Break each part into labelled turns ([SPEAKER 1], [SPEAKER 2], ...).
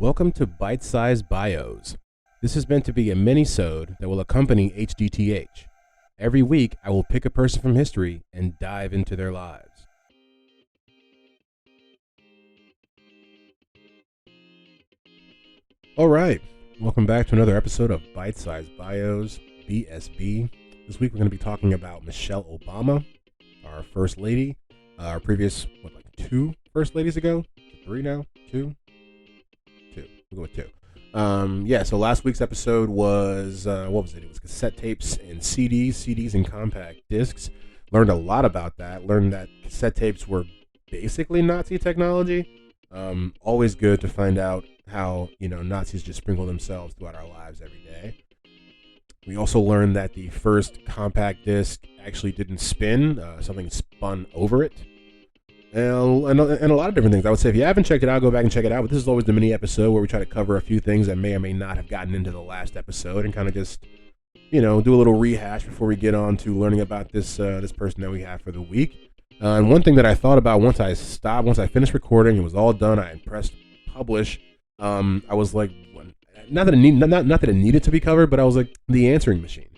[SPEAKER 1] Welcome to Bite Size Bios. This is meant to be a mini-sode that will accompany HDTH. Every week, I will pick a person from history and dive into their lives. All right, welcome back to another episode of Bite Size Bios, BSB. This week, we're going to be talking about Michelle Obama, our First Lady. Our previous, two First Ladies ago? Three now? Two? We'll go with two. So last week's episode was, what was it? It was cassette tapes and CDs and compact discs. Learned a lot about that. Learned that cassette tapes were basically Nazi technology. Always good to find out how, Nazis just sprinkle themselves throughout our lives every day. We also learned that the first compact disc actually didn't spin. Something spun over it. And a lot of different things. I would say if you haven't checked it out, go back and check it out. But this is always the mini episode where we try to cover a few things that may or may not have gotten into the last episode and kind of just, do a little rehash before we get on to learning about this person that we have for the week. And one thing that I thought about once I finished recording, it was all done, I pressed publish. I was like, not that it needed to be covered, but I was like, the answering machine.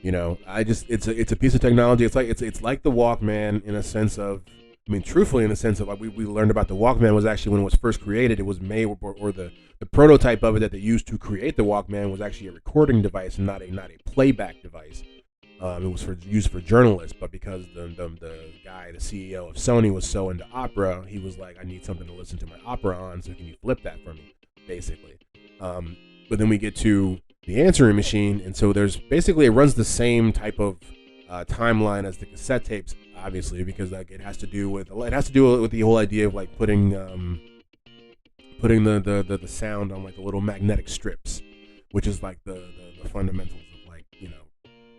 [SPEAKER 1] It's a piece of technology. It's like the Walkman in a sense of. Truthfully, in the sense of we learned about the Walkman was actually when it was first created, it was made, or the prototype of it that they used to create the Walkman was actually a recording device and not a playback device. It was used for journalists, but because the guy, the CEO of Sony, was so into opera, he was like, I need something to listen to my opera on, so can you flip that for me, basically. But then we get to the answering machine, and so there's basically, it runs the same type of timeline as the cassette tapes, obviously, because it has to do with the whole idea of putting the sound on the little magnetic strips, which is the fundamentals of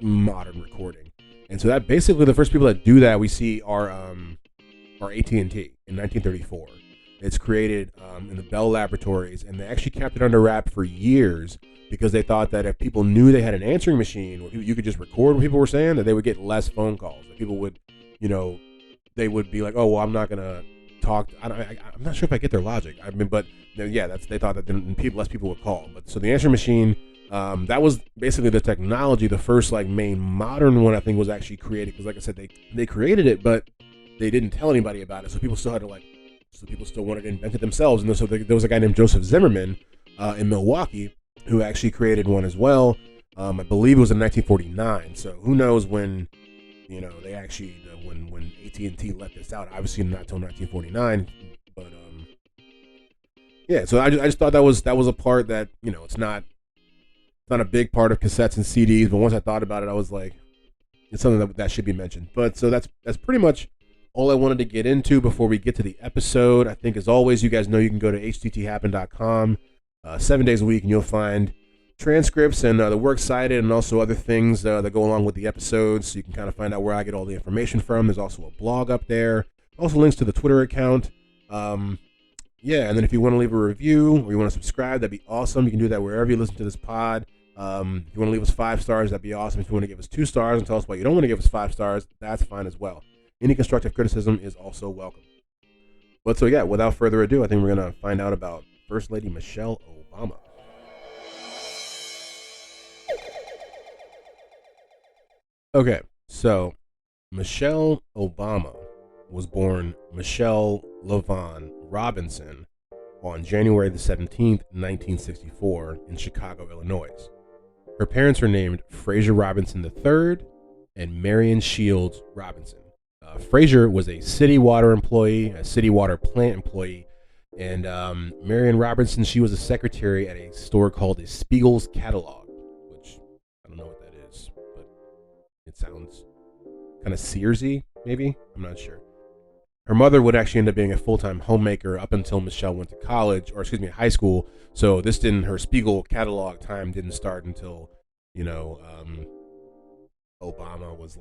[SPEAKER 1] modern recording. And so that basically the first people that do that we see are AT&T in 1934. It's created in the Bell Laboratories, and they actually kept it under wrap for years because they thought that if people knew they had an answering machine where you could just record what people were saying, that they would get less phone calls. That people would, they would be like, oh, well, I'm not going to talk. I'm not sure if I get their logic. But they thought that then less people would call. But so the answering machine, that was basically the technology. The first main modern one, I think, was actually created because, like I said, they created it, but they didn't tell anybody about it. So people still had to so people still wanted to invent it themselves. And so there was a guy named Joseph Zimmerman in Milwaukee who actually created one as well. I believe it was in 1949. So who knows when, they actually, when AT&T let this out, obviously not until 1949. But, so I just thought that was a part that, it's not a big part of cassettes and CDs. But once I thought about it, I was like, it's something that should be mentioned. But so that's pretty much all I wanted to get into before we get to the episode. I think, as always, you guys know you can go to htthappen.com 7 days a week, and you'll find transcripts and the works cited and also other things that go along with the episodes, so you can kind of find out where I get all the information from. There's also a blog up there. Also links to the Twitter account. And then if you want to leave a review or you want to subscribe, that'd be awesome. You can do that wherever you listen to this pod. If you want to leave us 5 stars, that'd be awesome. If you want to give us 2 stars and tell us why you don't want to give us 5 stars, that's fine as well. Any constructive criticism is also welcome. But so without further ado, I think we're going to find out about First Lady Michelle Obama. Okay, so Michelle Obama was born Michelle LaVaughn Robinson on January the 17th, 1964 in Chicago, Illinois. Her parents are named Fraser Robinson III and Marion Shields Robinson. Fraser was a city water employee, a city water plant employee, and Marion Robinson, she was a secretary at a store called a Spiegel's Catalog, which I don't know what that is, but it sounds kind of Searsy, maybe? I'm not sure. Her mother would actually end up being a full-time homemaker up until Michelle went to high school. So her Spiegel Catalog time didn't start until, Obama was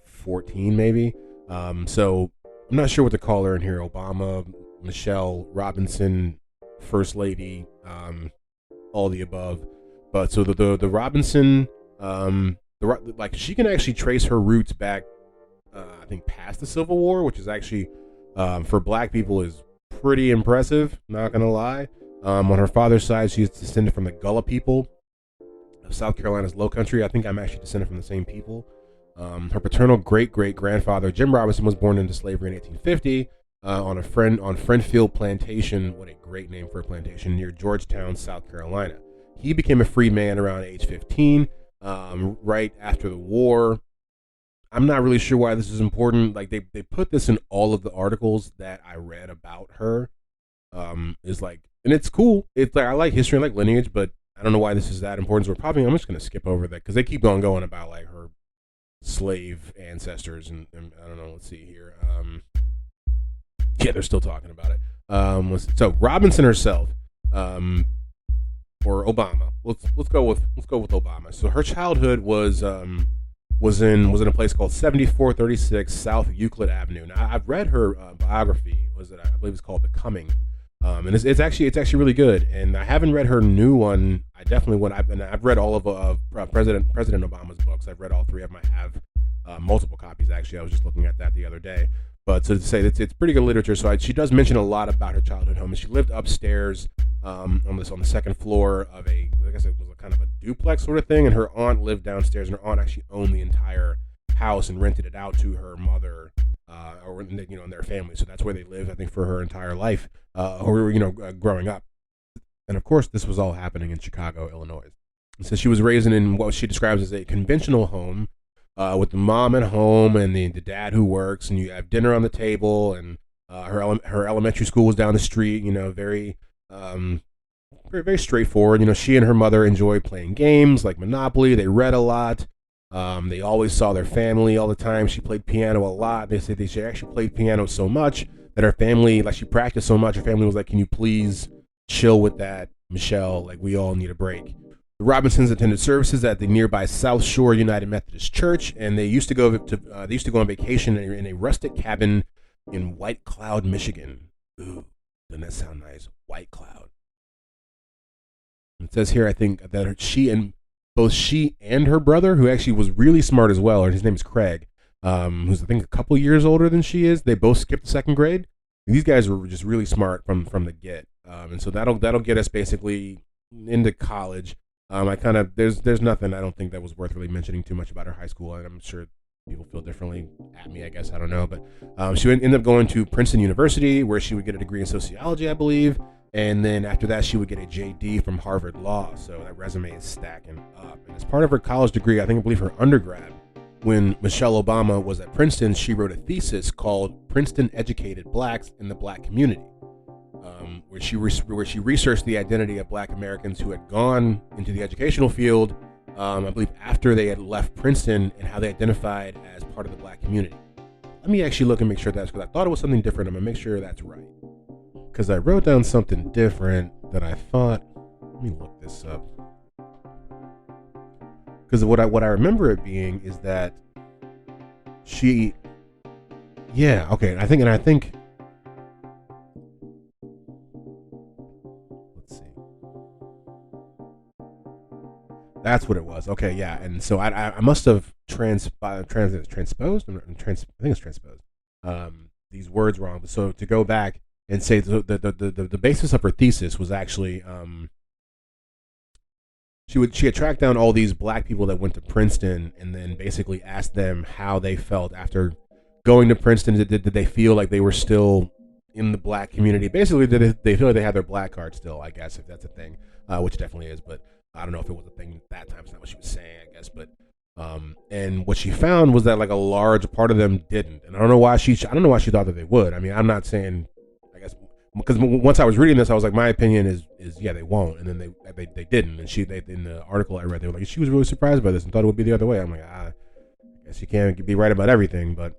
[SPEAKER 1] 14 maybe. So I'm not sure what to call her in here. Obama, Michelle Robinson, First Lady, all the above. But so the Robinson, she can actually trace her roots back, I think, past the Civil War, which is actually for Black people is pretty impressive. Not gonna lie. On her father's side, she's descended from the Gullah people of South Carolina's Low Country. I think I'm actually descended from the same people. Her paternal great-great-grandfather, Jim Robinson, was born into slavery in 1850 on Friendfield Plantation. What a great name for a plantation, near Georgetown, South Carolina. He became a free man around age 15, right after the war. I'm not really sure why this is important. Like they put this in all of the articles that I read about her. Is like, and it's cool. It's like I like history and like lineage, but I don't know why this is that important. So I'm just gonna skip over that because they keep on going about like her slave ancestors and I don't know. Let's see here. Yeah, they're still talking about it. So Robinson herself, or Obama. Let's go with Obama. So her childhood was in a place called 7436 South Euclid Avenue. Now I've read her biography. I believe it's called Becoming. And it's actually really good. And I haven't read her new one. I definitely would. I've read all of President Obama's books. I've read all three of them. I have multiple copies actually. I was just looking at that the other day. But to say that it's pretty good literature. So she does mention a lot about her childhood home. And she lived upstairs on the second floor of I guess it was a kind of a duplex sort of thing. And her aunt lived downstairs. And her aunt actually owned the entire house and rented it out to her mother. Or in their family, so that's where they lived, I think, for her entire life, growing up. And of course, this was all happening in Chicago, Illinois. And so she was raised in what she describes as a conventional home, with the mom at home and the dad who works, and you have dinner on the table. And her elementary school was down the street. Very very, very straightforward. She and her mother enjoyed playing games like Monopoly. They read a lot. They always saw their family all the time. She played piano a lot. They said she actually played piano so much that her family, like she practiced so much, her family was like, "Can you please chill with that, Michelle? Like we all need a break." The Robinsons attended services at the nearby South Shore United Methodist Church, and they used to go on vacation in a rustic cabin in White Cloud, Michigan. Ooh, doesn't that sound nice? White Cloud. It says here, I think that both she and her brother, who actually was really smart as well, or his name is Craig, who's I think a couple years older than she is. They both skipped second grade. These guys were just really smart from the get, and so that'll get us basically into college. There's nothing I don't think that was worth really mentioning too much about her high school, and I'm sure people feel differently at me. I guess I don't know, but she ended up going to Princeton University, where she would get a degree in sociology, I believe. And then after that, she would get a JD from Harvard Law. So that resume is stacking up. And as part of her college degree, I believe her undergrad, when Michelle Obama was at Princeton, she wrote a thesis called "Princeton Educated Blacks in the Black Community," where she researched the identity of Black Americans who had gone into the educational field, I believe after they had left Princeton, and how they identified as part of the Black community. Let me actually look and make sure that's, because I thought it was something different. I'm going to make sure that's right. Because I wrote down something different that I thought. Let me look this up. Because what I remember it being is that she, yeah, okay. I think. Let's see. That's what it was. Okay, yeah. And so I must have transposed. I think it's transposed. These words wrong. So to go back and say the basis of her thesis was actually she had tracked down all these Black people that went to Princeton, and then basically asked them how they felt after going to Princeton. Did they feel like they were still in the Black community? Basically, did they feel like they had their Black card still, I guess, if that's a thing, which definitely is, but I don't know if it was a thing at that time. It's not what she was saying, I guess, but and what she found was that like a large part of them didn't, and I don't know why she thought that they would. I mean, I'm not saying, I guess, because once I was reading this, I was like, my opinion is yeah, they won't, and then they didn't, and in the article I read, they were like, she was really surprised by this and thought it would be the other way. I'm like, I guess you can't be right about everything, but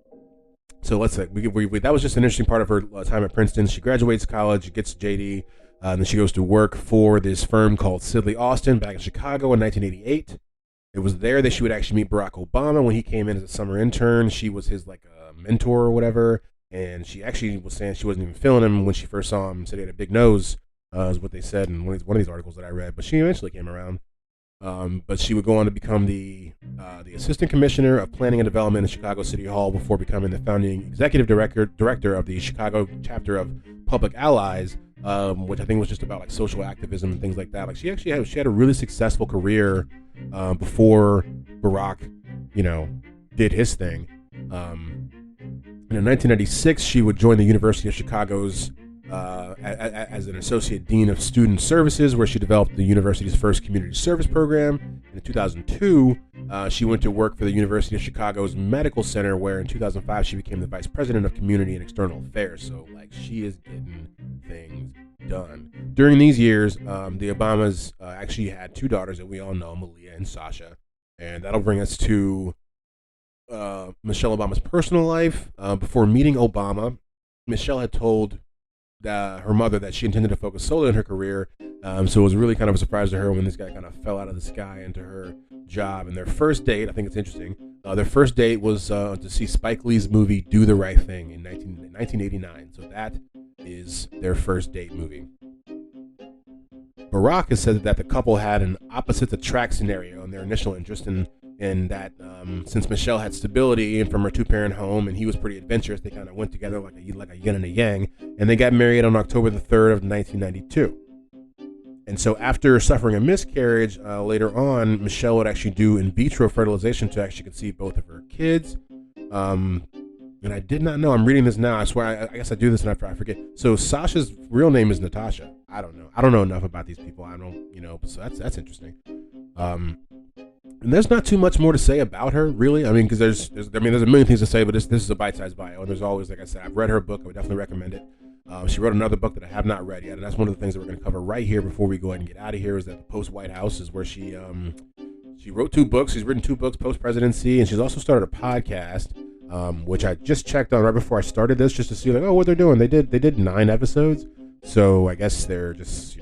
[SPEAKER 1] so let's say that was just an interesting part of her time at Princeton. She graduates college, gets a JD, and then she goes to work for this firm called Sidley Austin back in Chicago in 1988. It was there that she would actually meet Barack Obama when he came in as a summer intern. She was his like mentor or whatever. And she actually was saying she wasn't even feeling him when she first saw him. Said he had a big nose, is what they said in one of these articles that I read. But she eventually came around. But she would go on to become the Assistant Commissioner of Planning and Development in Chicago City Hall before becoming the founding executive director of the Chicago chapter of Public Allies, which I think was just about like social activism and things like that. Like she had a really successful career before Barack, did his thing. And in 1996, she would join the University of Chicago's as an associate dean of student services, where she developed the university's first community service program. And in 2002, she went to work for the University of Chicago's medical center, where in 2005 she became the vice president of community and external affairs. So like she is getting things done. During these years, the Obamas actually had two daughters that we all know, Malia and Sasha. And that'll bring us to Michelle Obama's personal life. Before meeting Obama, Michelle had told her mother that she intended to focus solely on her career. So it was really kind of a surprise to her when this guy kind of fell out of the sky into her job. And their first date, I think it's interesting, their first date was to see Spike Lee's movie Do the Right Thing in 1989. So that is their first date movie. Barack has said that the couple had an opposites attract scenario in their initial interest, and that since Michelle had stability and from her two-parent home and he was pretty adventurous, they kind of went together like a yin and a yang, and they got married on October the 3rd of 1992. And so after suffering a miscarriage later on, Michelle would actually do in vitro fertilization to actually conceive both of her kids. And I did not know. I'm reading this now. I swear, I guess I do this and I forget. So Sasha's real name is Natasha. I don't know. I don't know enough about these people. I don't, so that's interesting. And there's not too much more to say about her, really. I mean, because there's a million things to say, but this is a bite-sized bio. And there's always, like I said, I've read her book. I would definitely recommend it. She wrote another book that I have not read yet, and that's one of the things that we're going to cover right here before we go ahead and get out of here. Is that the post-White House is where she wrote two books. She's written two books, post-presidency, and she's also started a podcast, which I just checked on right before I started this, just to see what they're doing. They did 9 episodes, so I guess they're just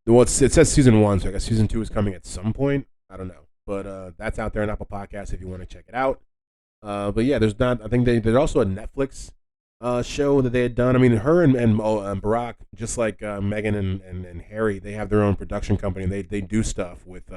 [SPEAKER 1] well, it says season 1, so I guess season 2 is coming at some point. I don't know, but that's out there on Apple Podcasts if you want to check it out. But yeah, there's there's also a Netflix show that they had done. I mean, her and Barack, just like Meghan and Harry, they have their own production company. And they do stuff with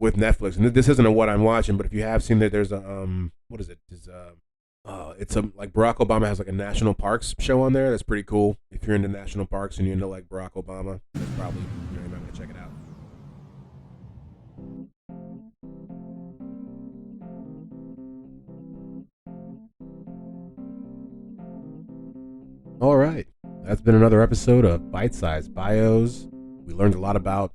[SPEAKER 1] Netflix. And this isn't what I'm watching, but if you have seen that, there's a what is it? It's like Barack Obama has like a national parks show on there. That's pretty cool. If you're into national parks and you're into like Barack Obama, that's probably you might want to check it out. All right, that's been another episode of Bite Size Bios. We learned a lot about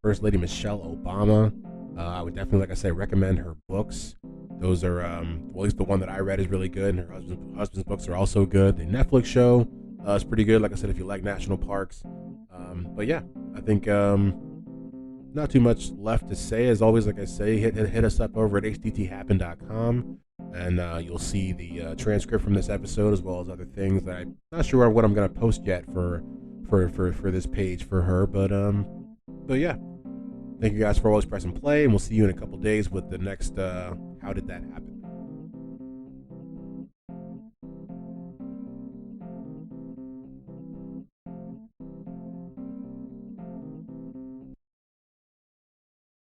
[SPEAKER 1] First Lady Michelle Obama. I would definitely, like I say, recommend her books. Those are, well, at least the one that I read is really good, and her husband's books are also good. The Netflix show is pretty good, like I said, if you like national parks. But yeah, I think not too much left to say. As always, like I say, hit us up over at hdthappen.com, and you'll see the transcript from this episode as well as other things that I'm not sure what I'm going to post yet for this page for her. But yeah. Thank you guys for always pressing play, and we'll see you in a couple days with the next How Did That Happen?